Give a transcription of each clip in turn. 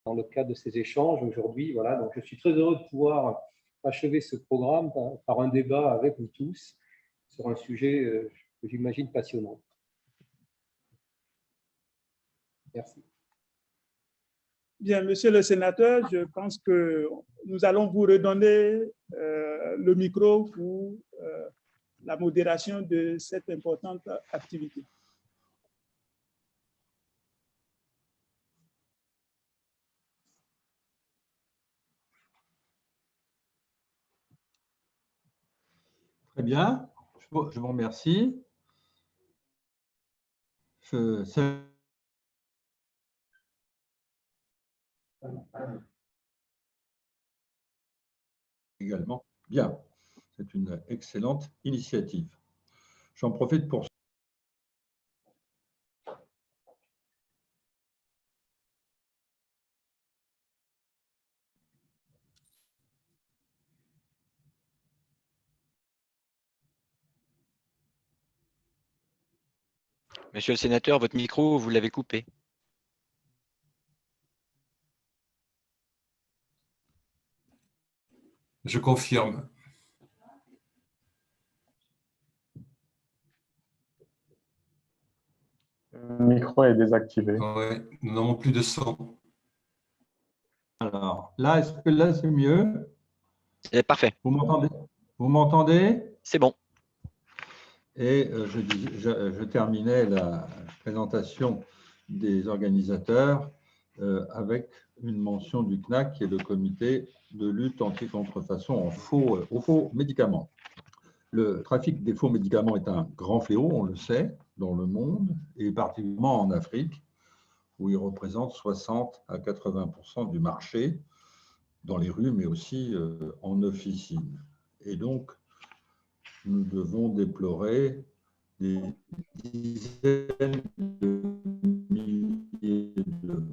dans le cadre de ces échanges aujourd'hui. Voilà, donc je suis très heureux de pouvoir achever ce programme par un débat avec vous tous sur un sujet que j'imagine passionnant. Merci. Bien, monsieur le sénateur, je pense que nous allons vous redonner le micro pour la modération de cette importante activité. Très bien, je vous remercie. Également, bien, c'est une excellente initiative. J'en profite pour... Monsieur le sénateur, votre micro, vous l'avez coupé. Je confirme. Le micro est désactivé. Ouais, nous n'avons plus de son. Alors, là, est-ce que là, c'est mieux? C'est parfait. Vous m'entendez? Vous m'entendez? C'est bon. Et je terminais la présentation des organisateurs avec une mention du CNAC, qui est le comité de lutte anti-contrefaçon aux faux médicaments. Le trafic des faux médicaments est un grand fléau, on le sait, dans le monde, et particulièrement en Afrique, où il représente 60 à 80% du marché, dans les rues, mais aussi en officine. Et donc, nous devons déplorer des dizaines de milliers de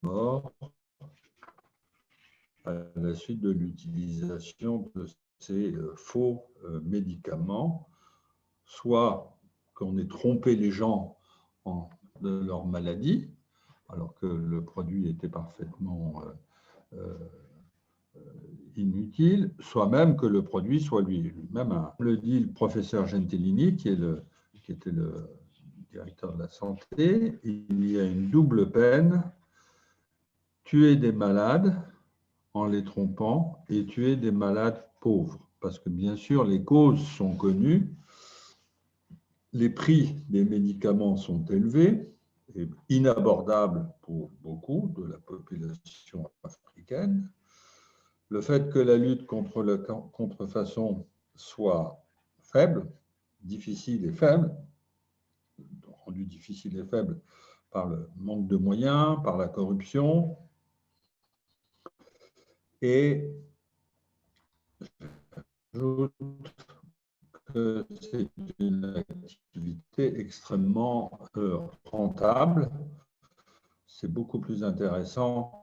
morts à la suite de l'utilisation de ces faux médicaments, soit qu'on ait trompé les gens de leur maladie, alors que le produit était parfaitement inutile, soit même que le produit soit lui-même, le dit le professeur Gentilini, qui était le directeur de la santé, il y a une double peine: tuer des malades en les trompant et tuer des malades pauvres. Parce que bien sûr, les causes sont connues, les prix des médicaments sont élevés et inabordables pour beaucoup de la population africaine. Le fait que la lutte contre la contrefaçon soit faible, difficile et faible, rendu difficile et faible par le manque de moyens, par la corruption, et j'ajoute que c'est une activité extrêmement rentable. C'est beaucoup plus intéressant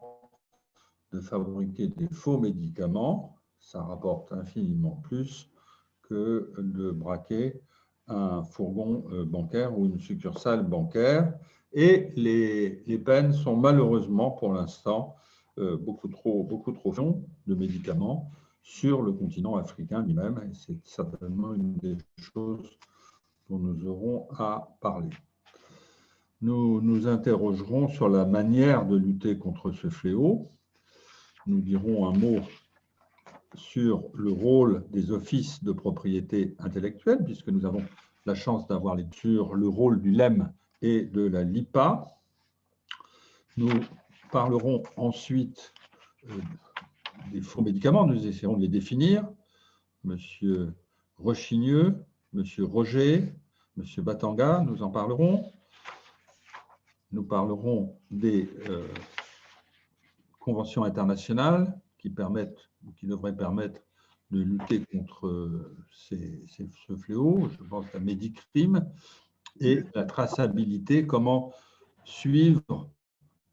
de fabriquer des faux médicaments, ça rapporte infiniment plus que de braquer un fourgon bancaire ou une succursale bancaire. Et les peines sont malheureusement pour l'instant beaucoup trop longues de médicaments sur le continent africain lui-même. Et c'est certainement une des choses dont nous aurons à parler. Nous nous interrogerons sur la manière de lutter contre ce fléau. Nous dirons un mot sur le rôle des offices de propriété intellectuelle, puisque nous avons la chance d'avoir sur le rôle du LEM et de la LIPA. Nous parlerons ensuite des faux médicaments, nous essaierons de les définir. Monsieur Rochigneux, Monsieur Roger, Monsieur Batanga, nous en parlerons. Nous parlerons des conventions internationales qui permettent ou qui devraient permettre de lutter contre ce fléau. Je pense à Medicrime et la traçabilité, comment suivre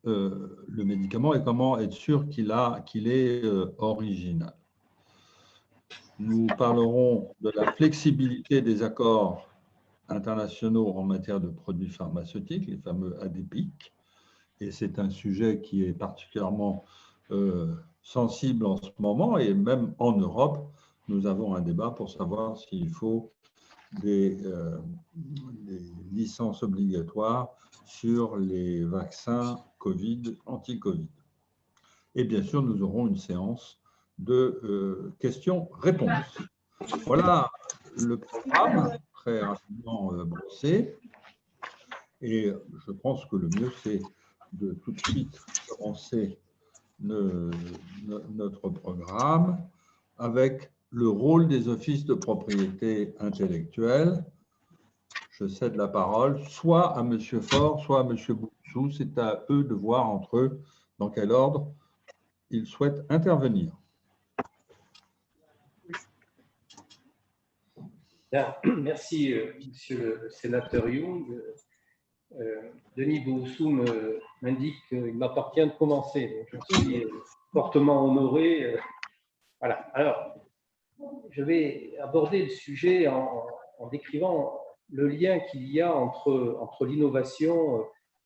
le médicament et comment être sûr qu'il est original. Nous parlerons de la flexibilité des accords internationaux en matière de produits pharmaceutiques, les fameux ADPIC, et c'est un sujet qui est particulièrement sensible en ce moment, et même en Europe, nous avons un débat pour savoir s'il faut des licences obligatoires sur les vaccins Covid, anti-Covid. Et bien sûr, nous aurons une séance de questions-réponses. Voilà le programme, très rapidement brossé. Et je pense que le mieux, c'est de tout de suite commencer notre programme avec le rôle des offices de propriété intellectuelle. Je cède la parole soit à M. Faure, soit à M. Boussou. C'est à eux de voir entre eux dans quel ordre ils souhaitent intervenir. Bien, merci, monsieur le sénateur Young. Denis Boussou m'indique qu'il m'appartient de commencer. Donc je suis fortement honoré. Voilà. Alors, je vais aborder le sujet en décrivant le lien qu'il y a entre l'innovation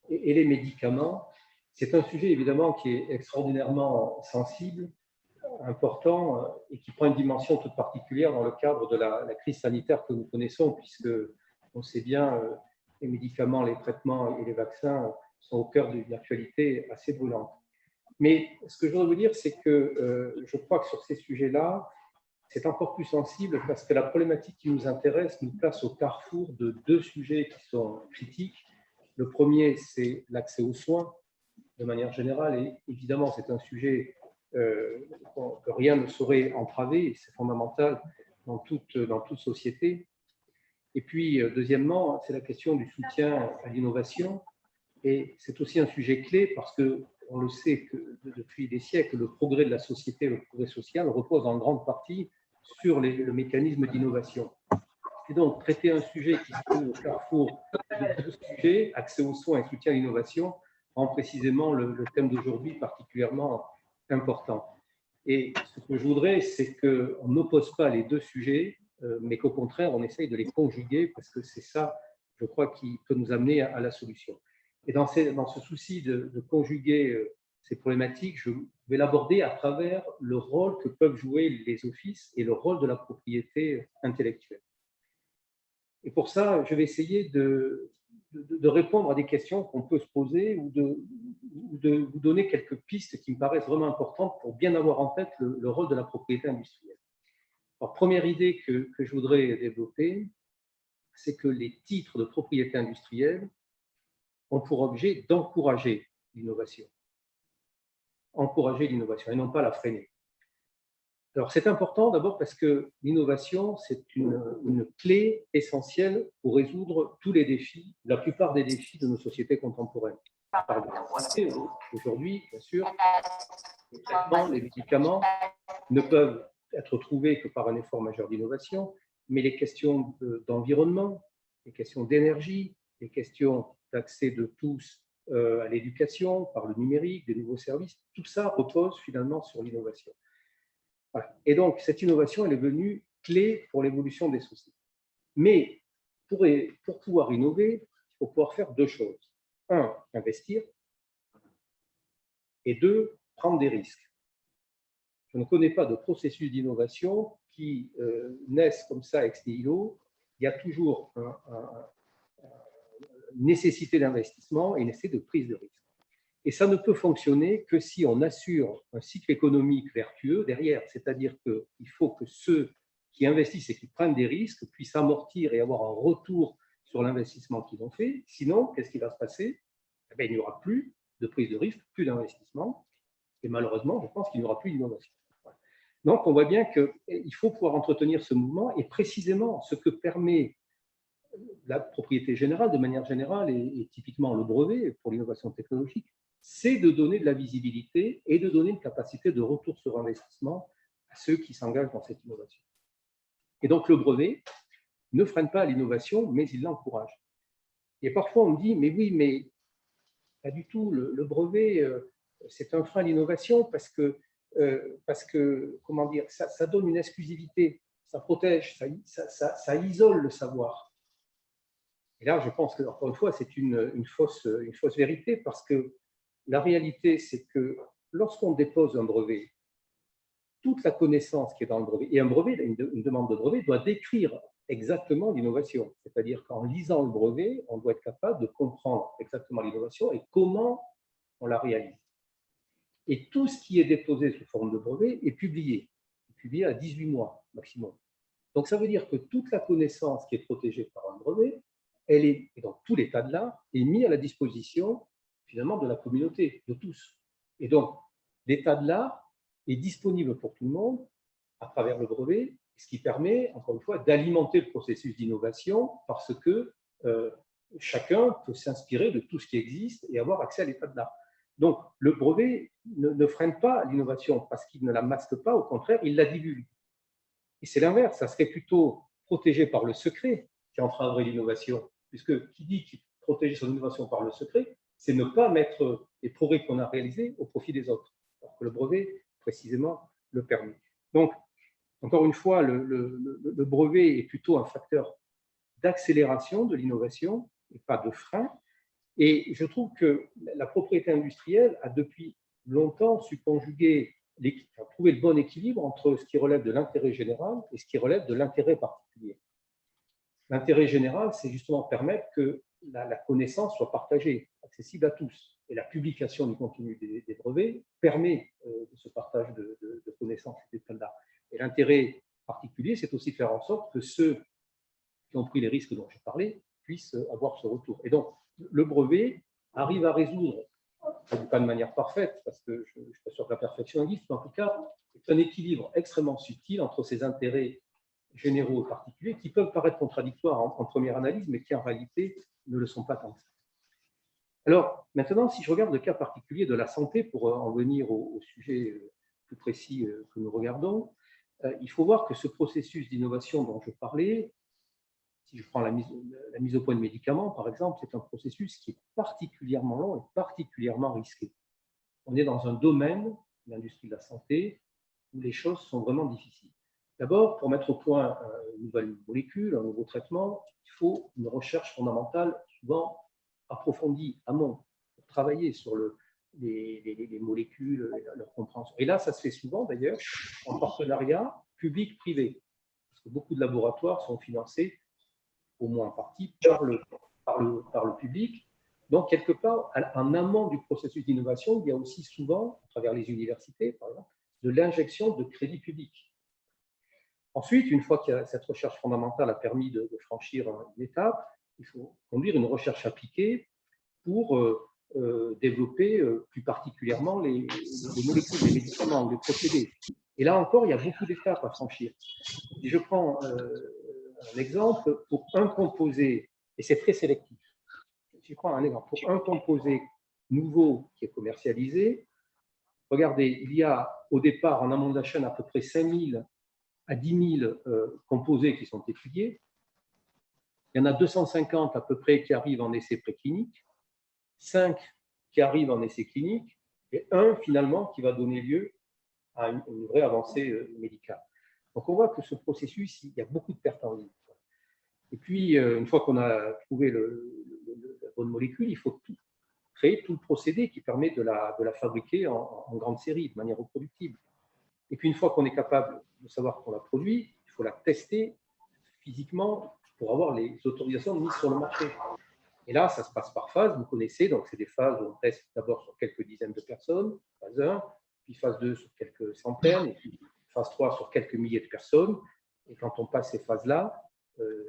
et les médicaments. C'est un sujet évidemment qui est extraordinairement sensible, important et qui prend une dimension toute particulière dans le cadre de la crise sanitaire que nous connaissons, puisque on sait bien les médicaments, les traitements et les vaccins sont au cœur d'une actualité assez brûlante. Mais ce que je voudrais vous dire, c'est que je crois que sur ces sujets-là, c'est encore plus sensible parce que la problématique qui nous intéresse nous place au carrefour de deux sujets qui sont critiques. Le premier, c'est l'accès aux soins de manière générale, et évidemment, c'est un sujet que rien ne saurait entraver, c'est fondamental dans toute société. Et puis, deuxièmement, c'est la question du soutien à l'innovation, et c'est aussi un sujet clé parce qu'on le sait que depuis des siècles, le progrès de la société, le progrès social repose en grande partie sur le mécanisme d'innovation. Et donc, traiter un sujet qui se trouve au carrefour de deux sujets, accès aux soins et soutien à l'innovation, rend précisément le thème d'aujourd'hui particulièrement important. Et ce que je voudrais, c'est qu'on n'oppose pas les deux sujets, mais qu'au contraire, on essaye de les conjuguer parce que c'est ça, je crois, qui peut nous amener à la solution. Et dans ce souci de conjuguer ces problématiques, je vais l'aborder à travers le rôle que peuvent jouer les offices et le rôle de la propriété intellectuelle. Et pour ça, je vais essayer de répondre à des questions qu'on peut se poser ou de vous donner quelques pistes qui me paraissent vraiment importantes pour bien avoir en tête le rôle de la propriété industrielle. Alors, première idée que je voudrais développer, c'est que les titres de propriété industrielle ont pour objet d'encourager l'innovation. Encourager l'innovation et non pas la freiner. Alors, c'est important d'abord parce que l'innovation, c'est une clé essentielle pour résoudre tous les défis, la plupart des défis de nos sociétés contemporaines. Aujourd'hui, bien sûr, les traitements, les médicaments ne peuvent être trouvés que par un effort majeur d'innovation, mais les questions d'environnement, les questions d'énergie, les questions d'accès de tous à l'éducation par le numérique, des nouveaux services, tout ça repose finalement sur l'innovation. Voilà. Et donc, cette innovation, elle est venue clé pour l'évolution des sociétés. Mais pour pouvoir innover, il faut pouvoir faire deux choses. Un, investir. Et deux, prendre des risques. Je ne connais pas de processus d'innovation qui naissent comme ça ex nihilo. Il y a toujours une nécessité d'investissement et une nécessité de prise de risque. Et ça ne peut fonctionner que si on assure un cycle économique vertueux derrière, c'est-à-dire qu'il faut que ceux qui investissent et qui prennent des risques puissent amortir et avoir un retour sur l'investissement qu'ils ont fait. Sinon, qu'est-ce qui va se passer? Eh bien, il n'y aura plus de prise de risque, plus d'investissement, et malheureusement, je pense qu'il n'y aura plus d'innovation. Donc, on voit bien qu'il faut pouvoir entretenir ce mouvement, et précisément ce que permet la propriété générale, de manière générale, et typiquement le brevet pour l'innovation technologique, c'est de donner de la visibilité et de donner une capacité de retour sur investissement à ceux qui s'engagent dans cette innovation. Et donc, le brevet ne freine pas l'innovation, mais il l'encourage. Et parfois, on me dit, mais oui, mais pas du tout, le brevet, c'est un frein à l'innovation parce que, comment dire, ça donne une exclusivité, ça protège, ça isole le savoir. Et là, je pense que, encore une fois, c'est une fausse vérité parce que la réalité, c'est que lorsqu'on dépose un brevet, toute la connaissance qui est dans le brevet, et un brevet, une demande de brevet doit décrire exactement l'innovation. C'est-à-dire qu'en lisant le brevet, on doit être capable de comprendre exactement l'innovation et comment on la réalise. Et tout ce qui est déposé sous forme de brevet est publié à 18 mois maximum. Donc, ça veut dire que toute la connaissance qui est protégée par un brevet, elle est, et dans tout l'état de l'art, est mise à la disposition, finalement, de la communauté, de tous. Et donc, l'état de l'art est disponible pour tout le monde à travers le brevet, ce qui permet, encore une fois, d'alimenter le processus d'innovation parce que chacun peut s'inspirer de tout ce qui existe et avoir accès à l'état de l'art. Donc, le brevet ne freine pas l'innovation parce qu'il ne la masque pas, au contraire, il la divulgue. Et c'est l'inverse, ça serait plutôt protégé par le secret qui entraverait l'innovation, puisque qui dit qu'il protège son innovation par le secret, c'est ne pas mettre les progrès qu'on a réalisés au profit des autres, alors que le brevet, précisément, le permet. Donc, encore une fois, le brevet est plutôt un facteur d'accélération de l'innovation et pas de frein. Et je trouve que la propriété industrielle a depuis longtemps su conjuguer, trouver le bon équilibre entre ce qui relève de l'intérêt général et ce qui relève de l'intérêt particulier. L'intérêt général, c'est justement permettre que la connaissance soit partagée, accessible à tous. Et la publication du contenu des brevets permet ce partage de connaissances et d'état d'art. Et l'intérêt particulier, c'est aussi de faire en sorte que ceux qui ont pris les risques dont j'ai parlé puissent avoir ce retour. Et donc, le brevet arrive à résoudre, pas de manière parfaite, parce que je ne suis pas sûr que la perfection existe, mais en tout cas, c'est un équilibre extrêmement subtil entre ces intérêts généraux et particuliers qui peuvent paraître contradictoires en première analyse, mais qui en réalité ne le sont pas tant que ça. Alors, maintenant, si je regarde le cas particulier de la santé, pour en venir au sujet plus précis que nous regardons, il faut voir que ce processus d'innovation dont je parlais, si je prends la mise au point de médicaments, par exemple, c'est un processus qui est particulièrement long et particulièrement risqué. On est dans un domaine, l'industrie de la santé, où les choses sont vraiment difficiles. D'abord, pour mettre au point une nouvelle molécule, un nouveau traitement, il faut une recherche fondamentale, souvent approfondie, amont, pour travailler sur les molécules, leur compréhension. Et là, ça se fait souvent, d'ailleurs, en partenariat public-privé, parce que beaucoup de laboratoires sont financés, au moins en partie, par le public. Donc, quelque part, en amont du processus d'innovation, il y a aussi souvent, à travers les universités, par exemple, de l'injection de crédit public. Ensuite, une fois que cette recherche fondamentale a permis de franchir une étape, il faut conduire une recherche appliquée pour développer plus particulièrement les molécules, les médicaments, les procédés. Et là encore, il y a beaucoup d'étapes à franchir. Si je prends un exemple, pour un composé, et c'est très sélectif, si je prends un exemple, pour un composé nouveau qui est commercialisé, regardez, il y a au départ en amont de la chaîne à peu près 5000 à 10 000 composés qui sont étudiés. Il y en a 250 à peu près qui arrivent en essai préclinique, 5 qui arrivent en essai clinique et 1 finalement qui va donner lieu à une vraie avancée médicale. Donc on voit que ce processus, il y a beaucoup de pertes en ligne. Et puis, une fois qu'on a trouvé la bonne molécule, il faut créer tout le procédé qui permet de la fabriquer en grande série, de manière reproductible. Et puis, une fois qu'on est capable de savoir qu'on la produit, il faut la tester physiquement pour avoir les autorisations de mise sur le marché. Et là, ça se passe par phase, vous connaissez, donc c'est des phases où on teste d'abord sur quelques dizaines de personnes, phase 1, puis phase 2 sur quelques centaines, et puis phase 3 sur quelques milliers de personnes. Et quand on passe ces phases-là,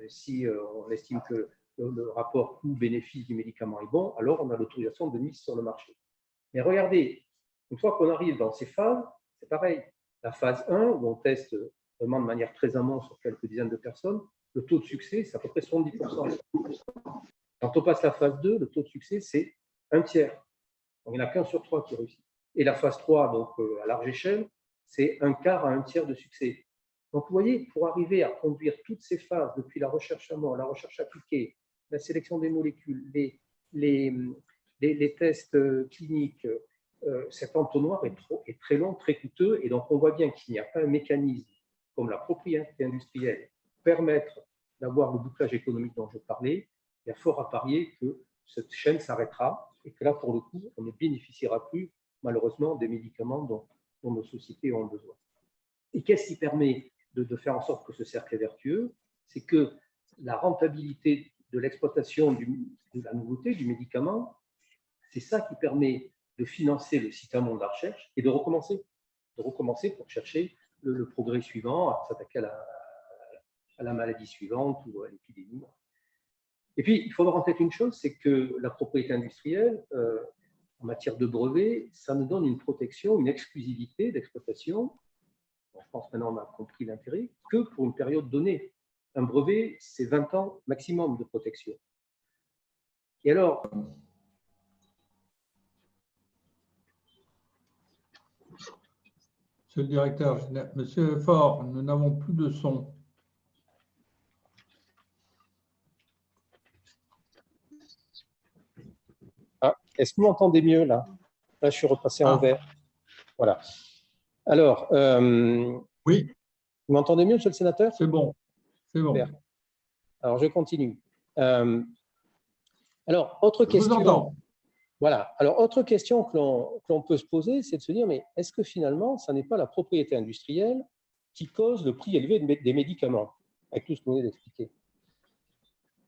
si on estime que le rapport coût-bénéfice du médicament est bon, alors on a l'autorisation de mise sur le marché. Mais regardez, une fois qu'on arrive dans ces phases, c'est pareil. La phase 1, où on teste vraiment de manière très amont sur quelques dizaines de personnes, le taux de succès, c'est à peu près 70%. Quand on passe la phase 2, le taux de succès, c'est 1/3. Donc, il n'y en a qu'1 sur 3 qui réussit. Et la phase 3, donc à large échelle, c'est 1/4 à 1/3 de succès. Donc, vous voyez, pour arriver à conduire toutes ces phases, depuis la recherche amont, la recherche appliquée, la sélection des molécules, les tests cliniques, cet entonnoir est très long, très coûteux, et donc on voit bien qu'il n'y a pas un mécanisme comme la propriété industrielle pour permettre d'avoir le bouclage économique dont je parlais. Il y a fort à parier que cette chaîne s'arrêtera et que là, pour le coup, on ne bénéficiera plus, malheureusement, des médicaments dont nos sociétés ont besoin. Et qu'est-ce qui permet de faire en sorte que ce cercle est vertueux? C'est que la rentabilité de l'exploitation de la nouveauté, du médicament, c'est ça qui permet de financer le site amont de la recherche et de recommencer pour chercher le progrès suivant, à s'attaquer à la maladie suivante ou à l'épidémie. Et puis, il faut avoir en tête une chose, c'est que la propriété industrielle, en matière de brevets, ça nous donne une protection, une exclusivité d'exploitation. Je pense que maintenant on a compris l'intérêt, que pour une période donnée. Un brevet, c'est 20 ans maximum de protection. Et alors, Monsieur le directeur, Monsieur Faure, nous n'avons plus de son. est-ce que vous m'entendez mieux là? Là, je suis repassé en vert. Voilà. Alors, oui. Vous m'entendez mieux, monsieur le sénateur? C'est bon. C'est bon. Super. Alors, je continue. Alors, autre question. Je vous entends. Voilà. Alors, autre question que l'on peut se poser, c'est de se dire, mais est-ce que finalement, ça n'est pas la propriété industrielle qui cause le prix élevé des médicaments, avec tout ce que vous venez d'expliquer?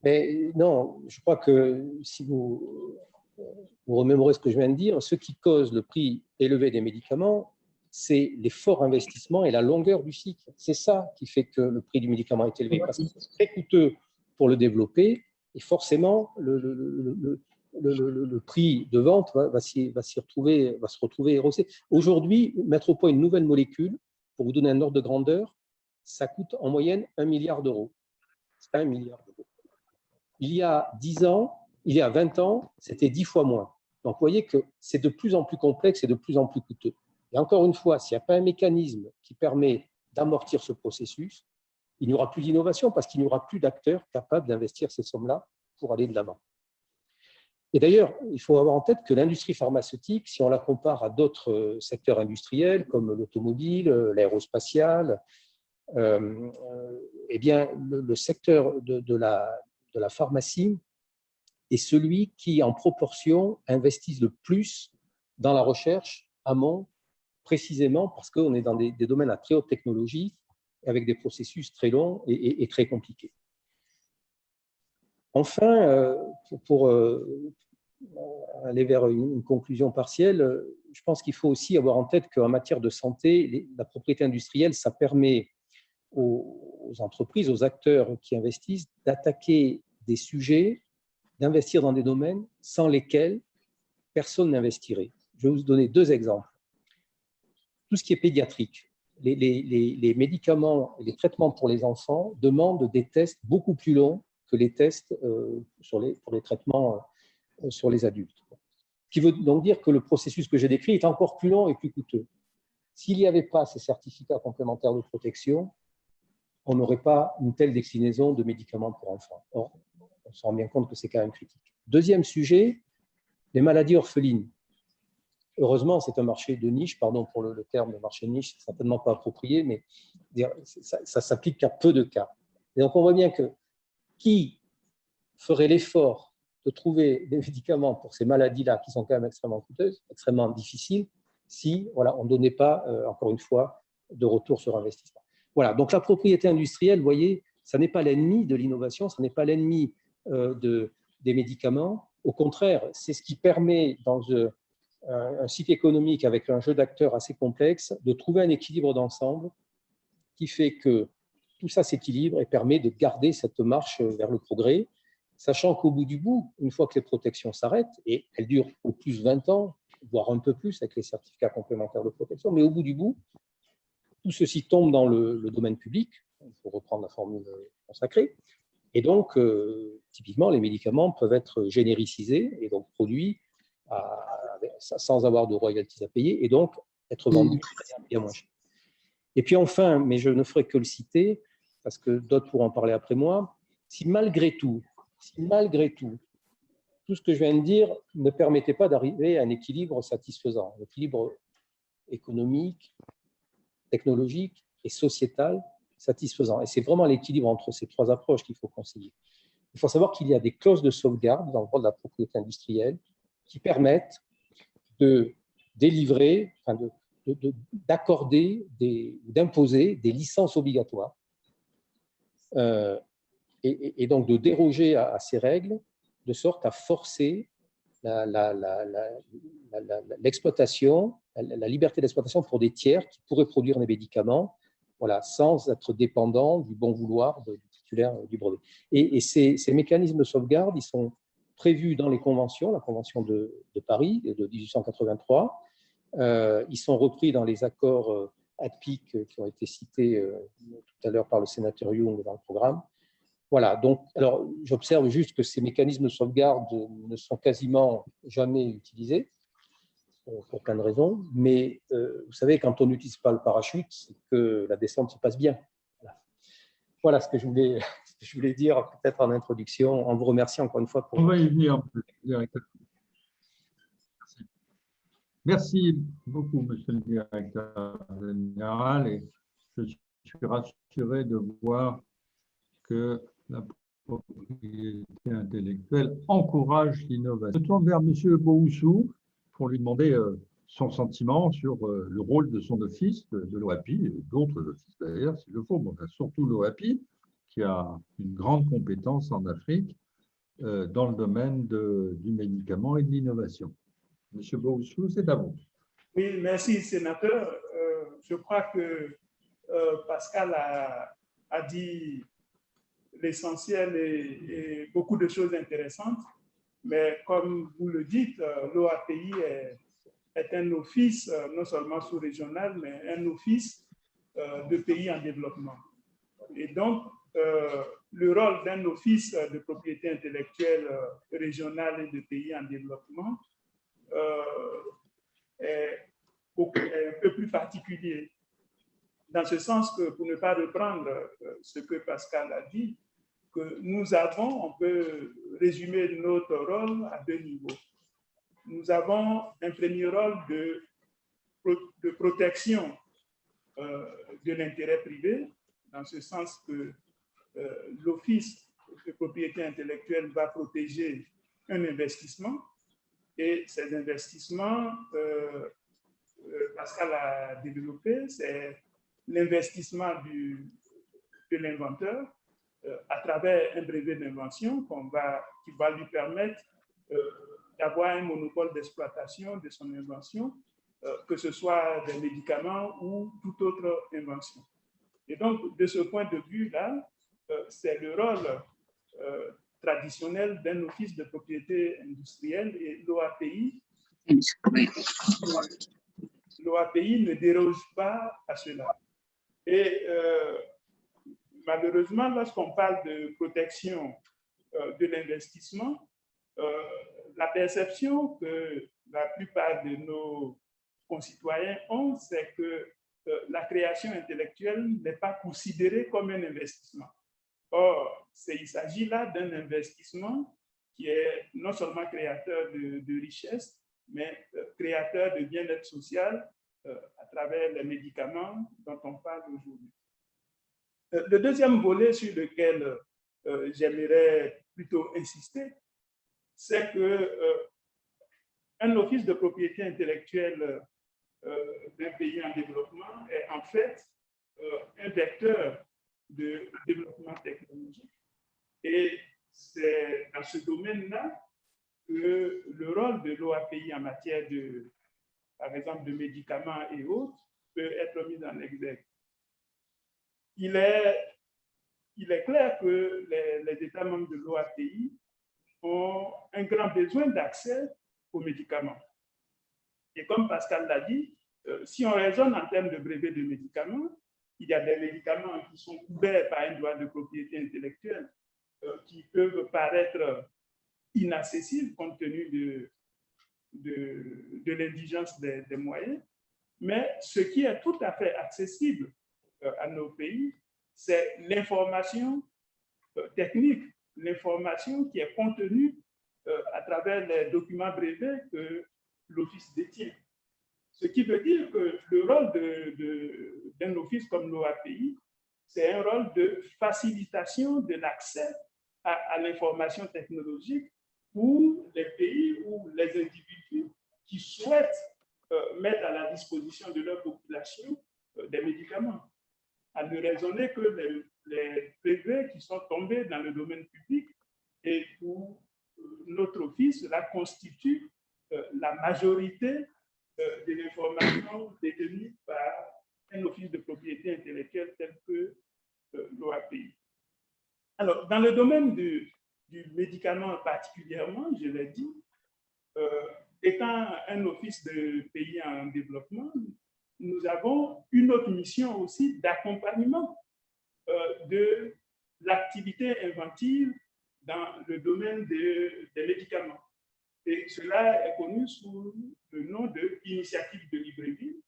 Mais non, je crois que si vous remémorez ce que je viens de dire, ce qui cause le prix élevé des médicaments, c'est les forts investissements et la longueur du cycle. C'est ça qui fait que le prix du médicament est élevé, parce que c'est très coûteux pour le développer, et forcément, le prix de vente va se retrouver érossé. Aujourd'hui, mettre au point une nouvelle molécule, pour vous donner un ordre de grandeur, ça coûte en moyenne 1 milliard d'euros. C'est 1 milliard d'euros. Il y a 10 ans, il y a 20 ans, c'était 10 fois moins. Donc, vous voyez que c'est de plus en plus complexe et de plus en plus coûteux. Et encore une fois, s'il n'y a pas un mécanisme qui permet d'amortir ce processus, il n'y aura plus d'innovation parce qu'il n'y aura plus d'acteurs capables d'investir ces sommes-là pour aller de l'avant. Et d'ailleurs, il faut avoir en tête que l'industrie pharmaceutique, si on la compare à d'autres secteurs industriels comme l'automobile, l'aérospatiale, eh bien, le secteur de la pharmacie est celui qui, en proportion, investit le plus dans la recherche amont, précisément parce qu'on est dans des domaines à très haute technologie, avec des processus très longs et très compliqués. Enfin, pour aller vers une conclusion partielle, je pense qu'il faut aussi avoir en tête qu'en matière de santé, la propriété industrielle, ça permet aux entreprises, aux acteurs qui investissent, d'attaquer des sujets, d'investir dans des domaines sans lesquels personne n'investirait. Je vais vous donner 2 exemples. Tout ce qui est pédiatrique, les médicaments et les traitements pour les enfants demandent des tests beaucoup plus longs que les tests pour les traitements sur les adultes. Ce qui veut donc dire que le processus que j'ai décrit est encore plus long et plus coûteux. S'il n'y avait pas ces certificats complémentaires de protection, on n'aurait pas une telle déclinaison de médicaments pour enfants. Or, on se rend bien compte que c'est quand même critique. Deuxième sujet, les maladies orphelines. Heureusement, c'est un marché de niche, pardon pour le terme de marché de niche, c'est certainement pas approprié, mais ça s'applique qu'à peu de cas. Et donc, on voit bien que qui ferait l'effort de trouver des médicaments pour ces maladies-là, qui sont quand même extrêmement coûteuses, extrêmement difficiles, si voilà, on ne donnait pas, encore une fois, de retour sur investissement. Voilà, donc la propriété industrielle, vous voyez, ça n'est pas l'ennemi de l'innovation, ça n'est pas l'ennemi des médicaments. Au contraire, c'est ce qui permet, dans un cycle économique avec un jeu d'acteurs assez complexe, de trouver un équilibre d'ensemble qui fait que tout ça s'équilibre et permet de garder cette marche vers le progrès, sachant qu'au bout du bout, une fois que les protections s'arrêtent, et elles durent au plus 20 ans, voire un peu plus avec les certificats complémentaires de protection, mais au bout du bout, tout ceci tombe dans le domaine public, pour reprendre la formule consacrée, et donc, typiquement, les médicaments peuvent être généricisés et donc produits sans avoir de royalties à payer, et donc être vendus bien moins cher. Et puis enfin, mais je ne ferai que le citer, parce que d'autres pourront en parler après moi, si malgré tout, tout ce que je viens de dire ne permettait pas d'arriver à un équilibre satisfaisant, un équilibre économique, technologique et sociétal satisfaisant. Et c'est vraiment l'équilibre entre ces 3 approches qu'il faut concilier. Il faut savoir qu'il y a des clauses de sauvegarde dans le droit de la propriété industrielle qui permettent de délivrer, enfin d'accorder, d'imposer des licences obligatoires et donc de déroger à ces règles de sorte à forcer l'exploitation, la liberté d'exploitation pour des tiers qui pourraient produire des médicaments, voilà, sans être dépendants du bon vouloir du titulaire du brevet. Et ces mécanismes de sauvegarde, ils sont prévus dans les conventions, la Convention de Paris de 1883. Ils sont repris dans les accords ADPIC qui ont été cités tout à l'heure par le sénateur Young dans le programme. Voilà, donc, alors j'observe juste que ces mécanismes de sauvegarde ne sont quasiment jamais utilisés, pour plein de raisons, mais vous savez, quand on n'utilise pas le parachute, c'est que la descente se passe bien. Voilà ce que je voulais dire peut-être en introduction, en vous remerciant encore une fois pour… On va y venir, directeur. Merci beaucoup, monsieur le directeur général, et je suis rassuré de voir que la propriété intellectuelle encourage l'innovation. Je tourne vers monsieur Booussou pour lui demander son sentiment sur le rôle de son office, de l'OAPI, et d'autres offices d'ailleurs, s'il le faut, mais surtout l'OAPI, qui a une grande compétence en Afrique dans le domaine du médicament et de l'innovation. Monsieur Booussou, c'est à vous. Oui, merci, sénateur. Je crois que Pascal a dit l'essentiel et beaucoup de choses intéressantes, mais comme vous le dites, l'OAPI est un office non seulement sous-régional, mais un office de pays en développement. Et donc, le rôle d'un office de propriété intellectuelle régionale et de pays en développement est un peu plus particulier, dans ce sens que, pour ne pas reprendre ce que Pascal a dit, que nous avons, on peut résumer notre rôle à deux niveaux. Nous avons un premier rôle de protection de l'intérêt privé, dans ce sens que l'Office de propriété intellectuelle va protéger un investissement, et ces investissements, Pascal a développé, c'est l'investissement de l'inventeur à travers un brevet d'invention qui va lui permettre d'avoir un monopole d'exploitation de son invention, que ce soit des médicaments ou toute autre invention. Et donc, de ce point de vue-là, c'est le rôle traditionnel d'un office de propriété industrielle, et l'OAPI ne déroge pas à cela. Et malheureusement, lorsqu'on parle de protection de l'investissement, la perception que la plupart de nos concitoyens ont, c'est que la création intellectuelle n'est pas considérée comme un investissement. Or, il s'agit là d'un investissement qui est non seulement créateur de richesse, mais créateur de bien-être social à travers les médicaments dont on parle aujourd'hui. Le deuxième volet sur lequel j'aimerais plutôt insister, c'est qu'un office de propriété intellectuelle d'un pays en développement est en fait un vecteur de développement technologique. Et c'est dans ce domaine-là que le rôle de l'OAPI en matière par exemple, de médicaments et autres peut être mis en exergue. Il est clair que les États membres de l'OAPI ont un grand besoin d'accès aux médicaments. Et comme Pascal l'a dit, si on raisonne en termes de brevets de médicaments, il y a des médicaments qui sont couverts par un droit de propriété intellectuelle qui peuvent paraître inaccessibles compte tenu de l'indigence des moyens. Mais ce qui est tout à fait accessible à nos pays, c'est l'information technique, l'information qui est contenue à travers les documents brevets que l'Office détient. Ce qui veut dire que le rôle d'un office comme l'OAPI, c'est un rôle de facilitation de l'accès à l'information technologique pour les pays ou les individus qui souhaitent mettre à la disposition de leur population des médicaments. À ne raisonner que les brevets qui sont tombés dans le domaine public, et pour notre office, cela constitue la majorité de l'information détenue par un office de propriété intellectuelle tel que l'OAPI. Alors, dans le domaine du médicament particulièrement, je l'ai dit, étant un office de pays en développement, nous avons une autre mission aussi d'accompagnement de l'activité inventive dans le domaine des médicaments. Et cela est connu sous le nom de Initiative de Libreville,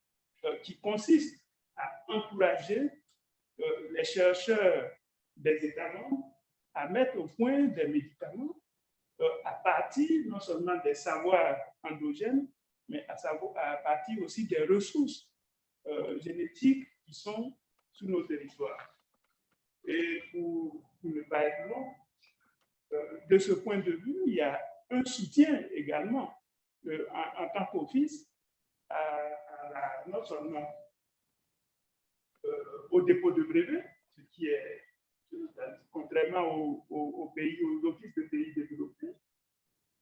qui consiste à encourager les chercheurs des États membres à mettre au point des médicaments à partir non seulement des savoirs endogènes, mais à partir aussi des ressources génétiques qui sont sur nos territoires. Et pour ne pas être long, de ce point de vue, il y a un soutien également en tant qu'office non seulement au dépôt de brevets, ce qui est contrairement aux pays, aux offices de pays développés,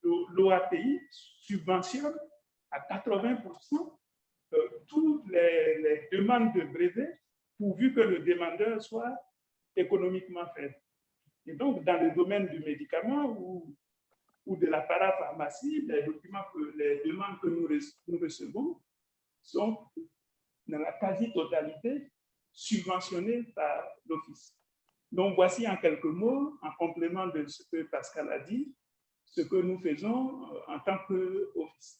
l'OAPI subventionne à 80% toutes les demandes de brevets pourvu que le demandeur soit économiquement faible. Et donc, dans le domaine du médicament ou de la parapharmacie, les demandes que nous recevons sont dans la quasi-totalité subventionnées par l'Office. Donc, voici en quelques mots, en complément de ce que Pascal a dit, ce que nous faisons en tant qu'Office.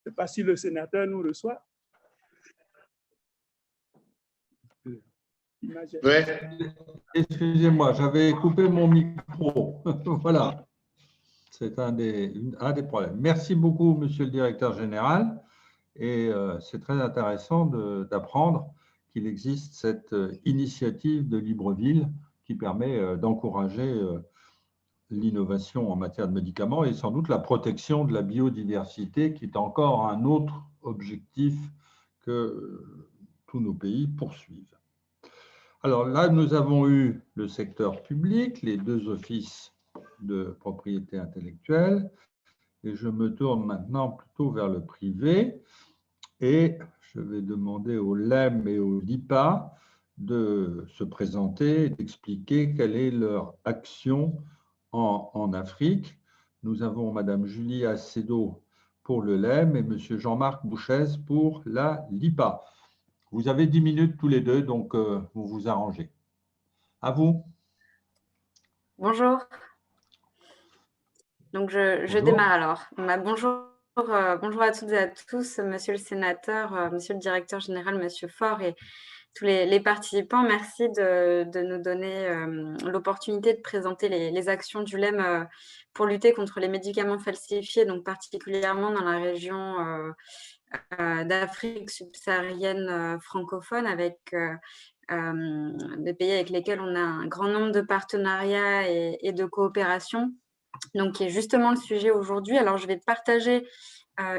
Je ne sais pas si le sénateur nous reçoit. Ouais. Excusez-moi, j'avais coupé mon micro. Voilà. C'est un des problèmes. Merci beaucoup, monsieur le directeur général. Et c'est très intéressant d'apprendre qu'il existe cette initiative de Libreville qui permet d'encourager l'innovation en matière de médicaments et sans doute la protection de la biodiversité, qui est encore un autre objectif que tous nos pays poursuivent. Alors là, nous avons eu le secteur public, les deux offices de propriété intellectuelle, et je me tourne maintenant plutôt vers le privé, et je vais demander au LEM et au LIPA de se présenter, d'expliquer quelle est leur action en Afrique. Nous avons Madame Julie Acedo pour le LEM et Monsieur Jean-Marc Bouchez pour la LIPA. Vous avez 10 minutes tous les deux, donc vous vous arrangez. À vous. Bonjour. Donc, je démarre alors. Bonjour, bonjour à toutes et à tous, monsieur le sénateur, monsieur le directeur général, monsieur Faure et tous les participants. Merci de nous donner l'opportunité de présenter les actions du LEM pour lutter contre les médicaments falsifiés, donc particulièrement dans la région d'Afrique subsaharienne francophone, avec des pays avec lesquels on a un grand nombre de partenariats et de coopération, donc qui est justement le sujet aujourd'hui. Alors, je vais partager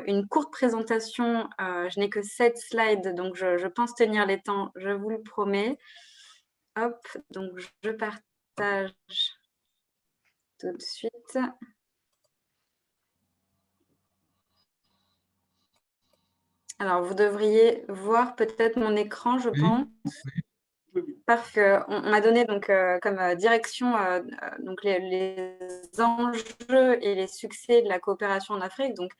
une courte présentation. Je n'ai que 7 slides, donc je pense tenir les temps, je vous le promets. Hop, donc je partage tout de suite. Alors, vous devriez voir peut-être mon écran, je pense. Parce qu'on m'a donné donc, comme direction donc les enjeux et les succès de la coopération en Afrique. Donc,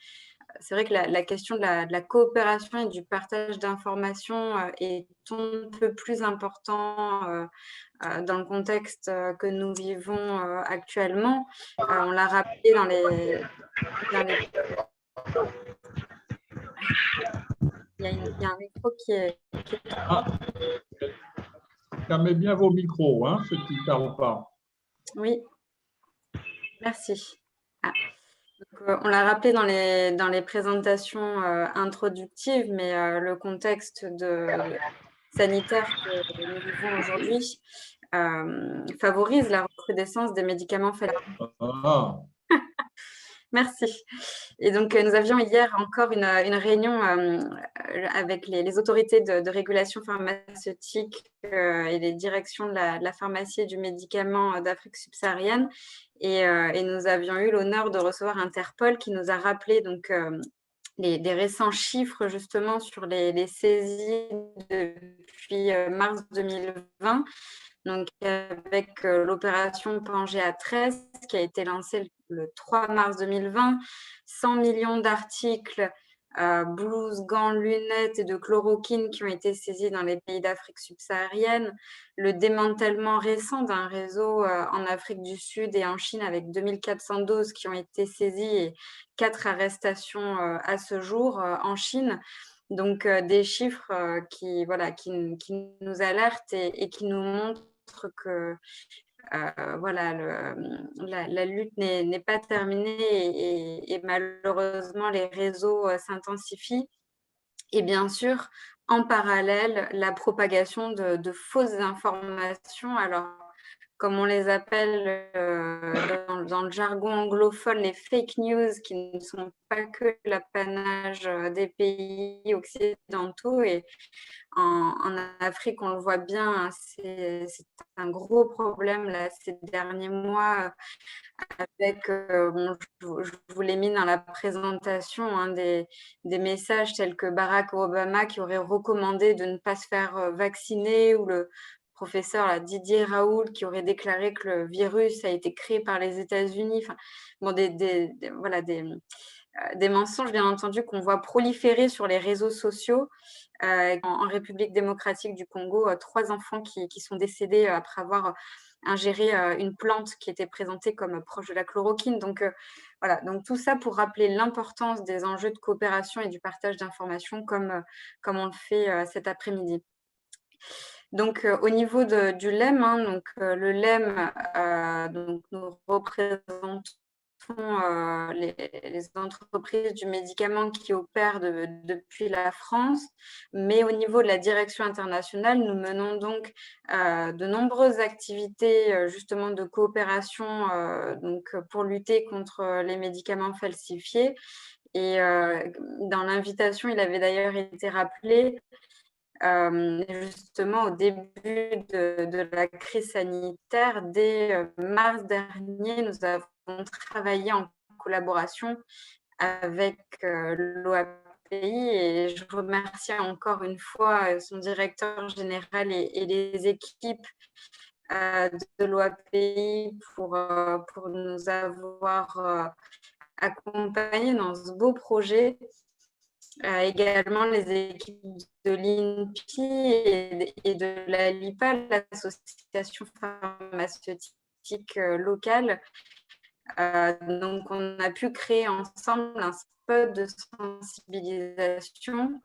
c'est vrai que la question de la coopération et du partage d'informations est un peu plus important dans le contexte que nous vivons actuellement. On l'a rappelé dans les... Il y a un micro qui est... Fermez bien vos micros, ceux qui ne parlent pas. Oui, merci. On l'a rappelé dans les présentations introductives, mais le contexte sanitaire que nous vivons aujourd'hui favorise la recrudescence des médicaments falsifiés. Ah, Merci. Et donc, nous avions hier encore une réunion avec les autorités de régulation pharmaceutique et les directions de la pharmacie et du médicament d'Afrique subsaharienne. Et nous avions eu l'honneur de recevoir Interpol qui nous a rappelé donc, des récents chiffres justement sur les saisies depuis mars 2020. Donc, avec l'opération Pangea 13 qui a été lancée le 3 mars 2020, 100 millions d'articles, blouses, gants, lunettes et de chloroquine qui ont été saisis dans les pays d'Afrique subsaharienne, le démantèlement récent d'un réseau en Afrique du Sud et en Chine avec 2400 doses qui ont été saisies et 4 arrestations à ce jour en Chine. Donc, des chiffres qui nous alertent et qui nous montrent que la lutte n'est pas terminée et malheureusement les réseaux s'intensifient. Et bien sûr, en parallèle, la propagation de fausses informations. Alors, comme on les appelle dans le jargon anglophone, les fake news, qui ne sont pas que l'apanage des pays occidentaux. Et en Afrique, on le voit bien, c'est un gros problème là, ces derniers mois avec, je vous l'ai mis dans la présentation, hein, des messages tels que Barack Obama qui aurait recommandé de ne pas se faire vacciner, ou le professeur Didier Raoult qui aurait déclaré que le virus a été créé par les États-Unis. Enfin, bon, des mensonges, bien entendu, qu'on voit proliférer sur les réseaux sociaux. En République démocratique du Congo, 3 enfants qui sont décédés après avoir ingéré une plante qui était présentée comme proche de la chloroquine. Donc, voilà, donc tout ça pour rappeler l'importance des enjeux de coopération et du partage d'informations comme on le fait cet après-midi. Donc, au niveau du LEM, hein, donc, le LEM, donc, nous représentons les entreprises du médicament qui opèrent depuis la France, mais au niveau de la direction internationale, nous menons donc de nombreuses activités justement de coopération donc, pour lutter contre les médicaments falsifiés. Et dans l'invitation, il avait d'ailleurs été rappelé justement au début de la crise sanitaire, dès mars dernier, nous avons travaillé en collaboration avec l'OAPI, et je remercie encore une fois son directeur général et les équipes de l'OAPI pour nous avoir accompagnés dans ce beau projet. Également les équipes de l'INPI et de la LIPA, l'association pharmaceutique locale. Donc, on a pu créer ensemble un spot de sensibilisation